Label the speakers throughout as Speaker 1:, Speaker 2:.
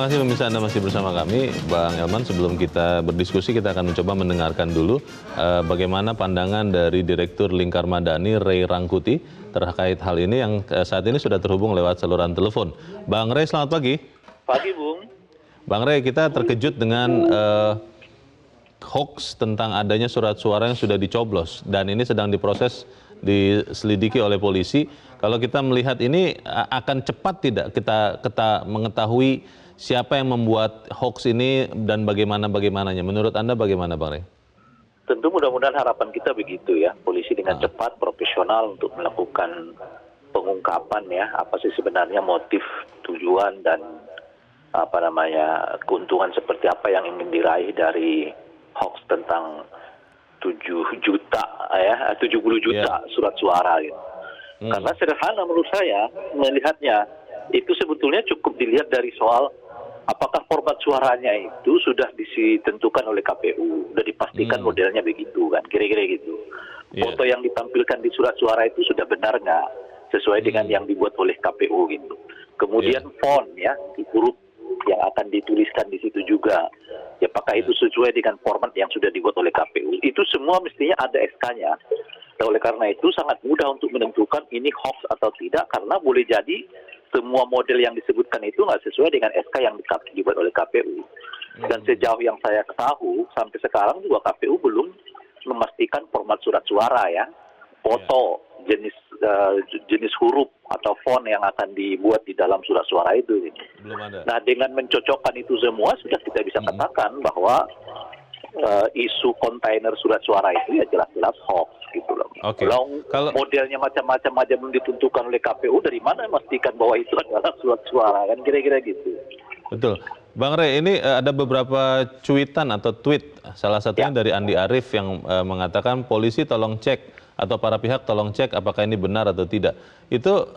Speaker 1: Terima kasih pemirsa, Anda masih bersama kami. Bang Elman, sebelum kita berdiskusi, kita akan mencoba mendengarkan dulu bagaimana pandangan dari Direktur Lingkar Madani, Ray Rangkuti, terkait hal ini yang saat ini sudah terhubung lewat saluran telepon. Bang Ray, selamat pagi.
Speaker 2: Pagi, Bung.
Speaker 1: Bang Ray, kita terkejut dengan hoax tentang adanya surat suara yang sudah dicoblos, dan ini sedang diproses, diselidiki oleh polisi. Kalau kita melihat ini, akan cepat tidak kita mengetahui siapa yang membuat hoax ini dan bagaimananya? Menurut Anda bagaimana, Bang Ray?
Speaker 2: Tentu mudah-mudahan harapan kita begitu ya, polisi dengan cepat, profesional untuk melakukan pengungkapan ya, apa sih sebenarnya motif, tujuan dan keuntungan seperti apa yang ingin diraih dari hoax tentang 70 juta surat suara gitu. Karena sederhana menurut saya melihatnya, itu sebetulnya cukup dilihat dari soal apakah format suaranya itu sudah ditentukan oleh KPU, sudah dipastikan modelnya begitu kan, kira-kira gitu. Foto yang ditampilkan di surat suara itu sudah benar nggak sesuai dengan yang dibuat oleh KPU gitu. Kemudian font ya, huruf yang akan dituliskan di situ juga, ya apakah itu sesuai dengan format yang sudah dibuat oleh KPU. Itu semua mestinya ada SK-nya. Oleh karena itu sangat mudah untuk menentukan ini hoax atau tidak, karena boleh jadi semua model yang disebutkan itu nggak sesuai dengan SK yang dibuat oleh KPU. Dan sejauh yang saya ketahui, sampai sekarang juga KPU belum memastikan format surat suara ya, foto, jenis huruf atau font yang akan dibuat di dalam surat suara itu.
Speaker 1: Belum ada. Nah,
Speaker 2: dengan mencocokkan itu semua, sudah kita bisa katakan bahwa isu kontainer surat suara itu ya jelas-jelas hoax gitu loh. Kalau modelnya macam-macam aja belum ditentukan oleh KPU, dari mana memastikan bahwa itu adalah surat suara, kan kira-kira gitu.
Speaker 1: Betul. Bang Ray, ini ada beberapa cuitan atau tweet, salah satunya dari Andi Arief yang mengatakan polisi tolong cek atau para pihak tolong cek apakah ini benar atau tidak. Itu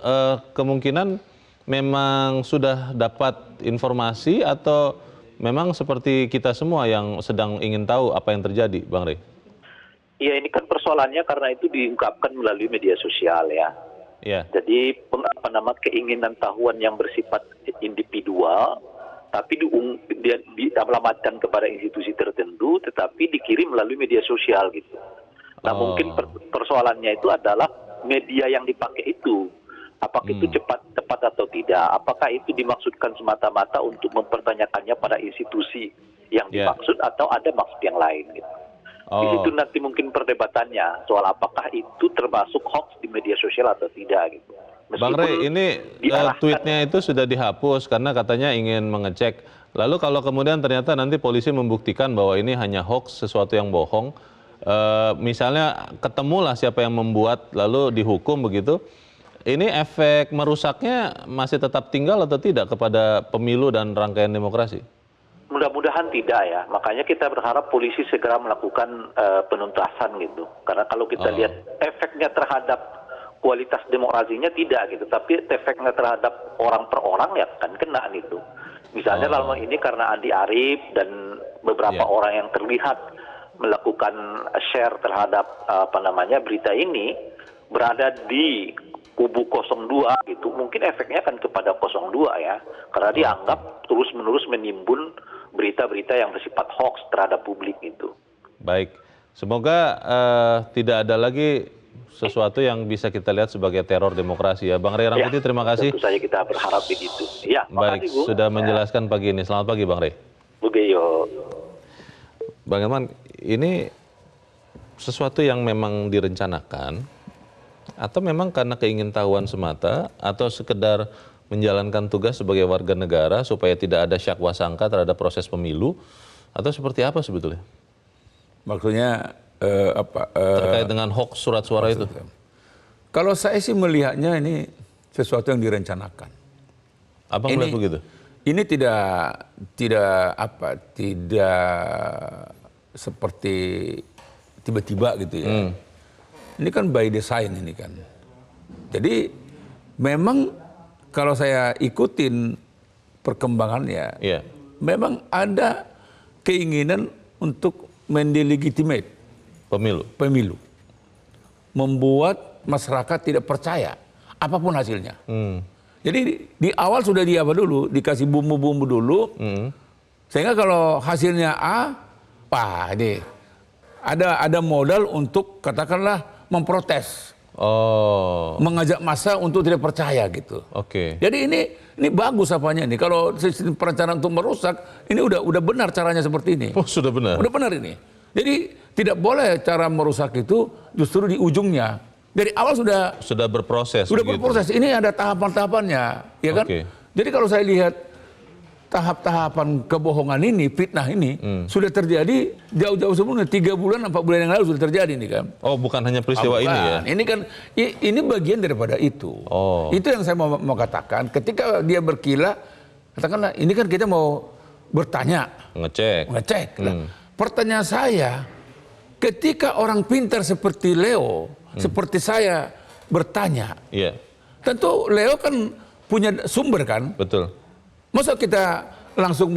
Speaker 1: kemungkinan memang sudah dapat informasi atau memang seperti kita semua yang sedang ingin tahu apa yang terjadi, Bang Ray?
Speaker 2: Iya, ini kan persoalannya karena itu diungkapkan melalui media sosial ya. Jadi keinginan tahuan yang bersifat individual, tapi dialamatkan kepada institusi tertentu, tetapi dikirim melalui media sosial gitu. Nah, mungkin persoalannya itu adalah media yang dipakai itu. Apakah itu tepat atau tidak? Apakah itu dimaksudkan semata-mata untuk mempertanyakannya pada institusi yang dimaksud atau ada maksud yang lain gitu. Di situ nanti mungkin perdebatannya soal apakah itu termasuk hoax di media sosial atau tidak gitu.
Speaker 1: Bang Ray, ini tweetnya itu sudah dihapus karena katanya ingin mengecek. Lalu kalau kemudian ternyata nanti polisi membuktikan bahwa ini hanya hoax, sesuatu yang bohong, misalnya ketemulah siapa yang membuat lalu dihukum begitu, ini efek merusaknya masih tetap tinggal atau tidak kepada pemilu dan rangkaian demokrasi?
Speaker 2: Mudah-mudahan tidak ya, makanya kita berharap polisi segera melakukan penuntasan gitu. Karena kalau kita lihat efeknya terhadap kualitas demokrasinya tidak gitu, tapi efeknya terhadap orang per orang ya kan kena gitu. Misalnya dalam ini karena Andi Arief dan beberapa orang yang terlihat melakukan share terhadap berita ini berada di kubu 02 gitu, mungkin efeknya akan kepada 02 ya, karena dianggap terus-menerus menimbun berita-berita yang bersifat hoax terhadap publik itu.
Speaker 1: Baik, semoga tidak ada lagi sesuatu yang bisa kita lihat sebagai teror demokrasi ya. Bang Ray Rangkuti, terima kasih.
Speaker 2: Tentu saja kita berharap begitu. Ya,
Speaker 1: baik,
Speaker 2: makasih,
Speaker 1: sudah menjelaskan pagi ini. Selamat pagi, Bang Ray.
Speaker 2: Bugeyo.
Speaker 1: Bang Elman, ini sesuatu yang memang direncanakan atau memang karena keingintahuan semata atau sekedar menjalankan tugas sebagai warga negara supaya tidak ada syakwa sangka terhadap proses pemilu, atau seperti apa sebetulnya?
Speaker 3: Maksudnya
Speaker 1: terkait dengan hoax surat suara itu?
Speaker 3: Kalau saya sih melihatnya ini sesuatu yang direncanakan.
Speaker 1: Abang melihat begitu?
Speaker 3: Ini tidak seperti tiba-tiba gitu ya. Ini kan by design ini kan. Jadi memang kalau saya ikutin perkembangannya, memang ada keinginan untuk mendelegitimate pemilu. Membuat masyarakat tidak percaya apapun hasilnya. Jadi di awal sudah dikasih bumbu-bumbu dulu, sehingga kalau hasilnya A, wah ini ada modal untuk katakanlah memprotes, mengajak massa untuk tidak percaya gitu.
Speaker 1: Oke.
Speaker 3: Jadi ini bagus apanya ini. Kalau sistem perencanaan untuk merusak, ini udah benar caranya seperti ini.
Speaker 1: Oh, sudah benar.
Speaker 3: Udah benar ini. Jadi tidak boleh cara merusak itu justru di ujungnya. Dari awal sudah
Speaker 1: berproses.
Speaker 3: Sudah
Speaker 1: begitu.
Speaker 3: berproses. Ini ada tahapan-tahapannya, ya kan?
Speaker 1: Oke.
Speaker 3: Jadi kalau saya lihat tahap-tahapan kebohongan ini, fitnah ini sudah terjadi jauh-jauh sebelumnya, 3 bulan, 4 bulan yang lalu sudah terjadi ini kan.
Speaker 1: Oh, bukan hanya peristiwa ini ya?
Speaker 3: Ini kan ini bagian daripada itu.
Speaker 1: Oh.
Speaker 3: Itu yang saya mau katakan. Ketika dia berkilah, katakanlah ini kan kita mau bertanya, ngecek. Nah, pertanyaan saya, ketika orang pintar seperti Leo, seperti saya bertanya, tentu Leo kan punya sumber kan?
Speaker 1: Betul.
Speaker 3: Masa kita langsung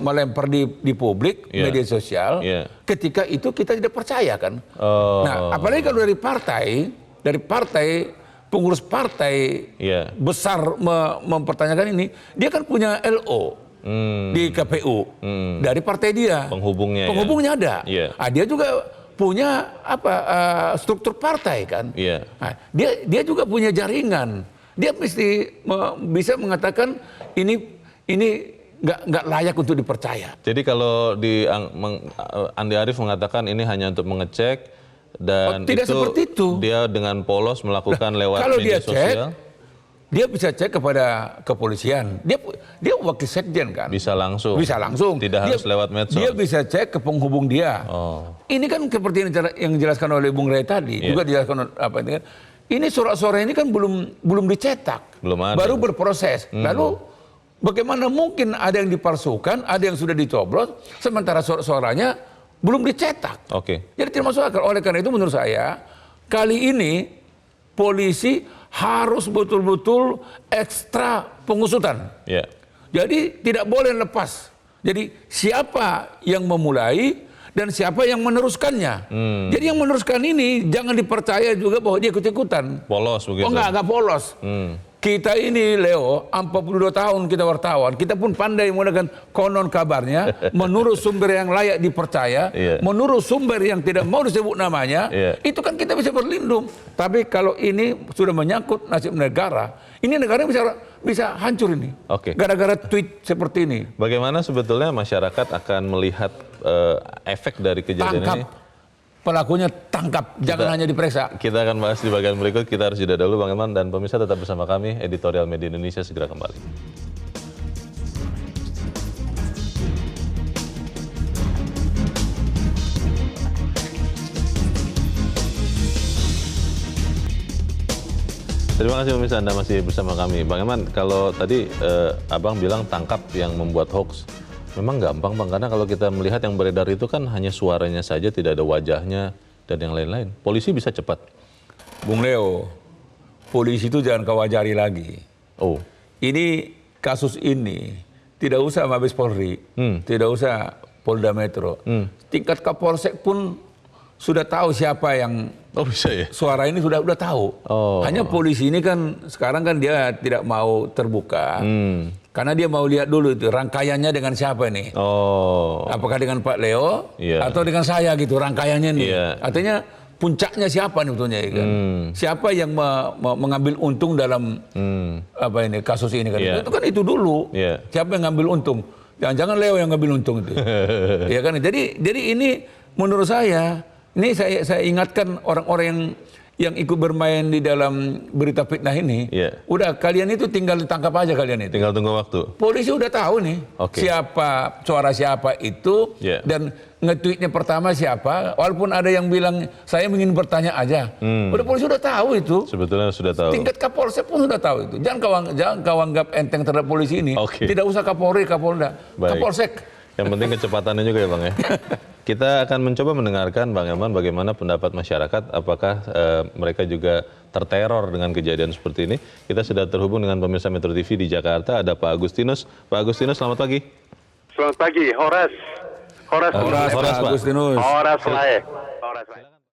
Speaker 3: melempar di publik, media sosial, ketika itu kita tidak percaya kan? Nah, apalagi kalau dari partai, pengurus partai besar mempertanyakan ini, dia kan punya LO di KPU dari partai dia. Penghubungnya ada. Nah, dia juga punya struktur partai kan? Nah, dia juga punya jaringan. Dia mesti bisa mengatakan ini nggak layak untuk dipercaya.
Speaker 1: Jadi kalau Andi Arief mengatakan ini hanya untuk mengecek dan
Speaker 3: tidak seperti itu.
Speaker 1: Dia dengan polos melakukan lewat
Speaker 3: kalau
Speaker 1: media
Speaker 3: dia
Speaker 1: sosial.
Speaker 3: Dia bisa cek kepada kepolisian. Dia wakil sekjen kan.
Speaker 1: Bisa langsung. Tidak harus lewat medsos.
Speaker 3: Dia bisa cek ke penghubung dia. Ini kan seperti yang dijelaskan oleh Bung Ray tadi. Juga dijelaskan apa ini kan. Ini surat-suara ini kan belum dicetak.
Speaker 1: Belum ada.
Speaker 3: Baru berproses. Lalu bagaimana mungkin ada yang dipalsukan, ada yang sudah dicoblos, sementara surat-suaranya belum dicetak. Jadi tidak masuk akal. Oleh karena itu menurut saya, kali ini polisi harus betul-betul ekstra pengusutan. Jadi tidak boleh lepas. Jadi siapa yang memulai dan siapa yang meneruskannya. Jadi yang meneruskan ini jangan dipercaya juga bahwa dia ikut-ikutan.
Speaker 1: Polos begitu.
Speaker 3: Oh enggak polos. Kita ini Leo, 42 tahun kita wartawan, kita pun pandai menggunakan konon kabarnya, menurut sumber yang layak dipercaya, menurut sumber yang tidak mau disebut namanya, itu kan kita bisa berlindung. Tapi kalau ini sudah menyangkut nasib negara, ini negara bisa hancur ini. Gara-gara tweet seperti ini.
Speaker 1: Bagaimana sebetulnya masyarakat akan melihat efek dari kejadian ini?
Speaker 3: Pelakunya tangkap, jangan hanya diperiksa.
Speaker 1: Kita akan bahas di bagian berikut, kita harus jeda dulu Bang Eman, dan pemirsa tetap bersama kami, Editorial Media Indonesia segera kembali. Terima kasih pemirsa, Anda masih bersama kami. Bang Eman, kalau tadi Abang bilang tangkap yang membuat hoax, memang gampang Bang, karena kalau kita melihat yang beredar itu kan hanya suaranya saja, tidak ada wajahnya dan yang lain-lain. Polisi bisa cepat.
Speaker 3: Bung Leo, polisi itu jangan kau ajari lagi. Ini kasus ini tidak usah Mabes Polri, tidak usah Polda Metro. Tingkat Kapolsek pun sudah tahu siapa yang
Speaker 1: bisa ya?
Speaker 3: Suara ini sudah tahu. Hanya polisi ini kan sekarang kan dia tidak mau terbuka. Karena dia mau lihat dulu itu rangkaiannya dengan siapa nih. Apakah dengan Pak Leo atau dengan saya gitu rangkaiannya nih. Artinya puncaknya siapa nih betulnya ya kan. Siapa yang mengambil untung dalam kasus ini kan. Itu kan itu dulu. Siapa yang ngambil untung? Jangan-jangan Leo yang ngambil untung itu. Ya kan. Jadi ini menurut saya ini saya ingatkan orang-orang yang ikut bermain di dalam berita fitnah ini, udah kalian itu tinggal ditangkap aja kalian itu.
Speaker 1: Tinggal tunggu waktu.
Speaker 3: Polisi udah tahu nih suara siapa itu dan nge-tweetnya pertama siapa. Walaupun ada yang bilang saya ingin bertanya aja, udah polisi udah tahu itu.
Speaker 1: Sebetulnya sudah tahu.
Speaker 3: Tingkat Kapolsek pun sudah tahu itu. Jangan kau anggap enteng terhadap polisi ini. Tidak usah Kapolri, Kapolda, Kapolsek.
Speaker 1: Yang penting kecepatannya juga ya Bang ya. Kita akan mencoba mendengarkan Bang Eman bagaimana pendapat masyarakat, apakah mereka juga terteror dengan kejadian seperti ini. Kita sudah terhubung dengan pemirsa Metro TV di Jakarta, ada Pak Agustinus. Pak Agustinus, selamat pagi.
Speaker 4: Selamat pagi, Horas.
Speaker 3: Pak Agustinus.
Speaker 4: Horas Lae.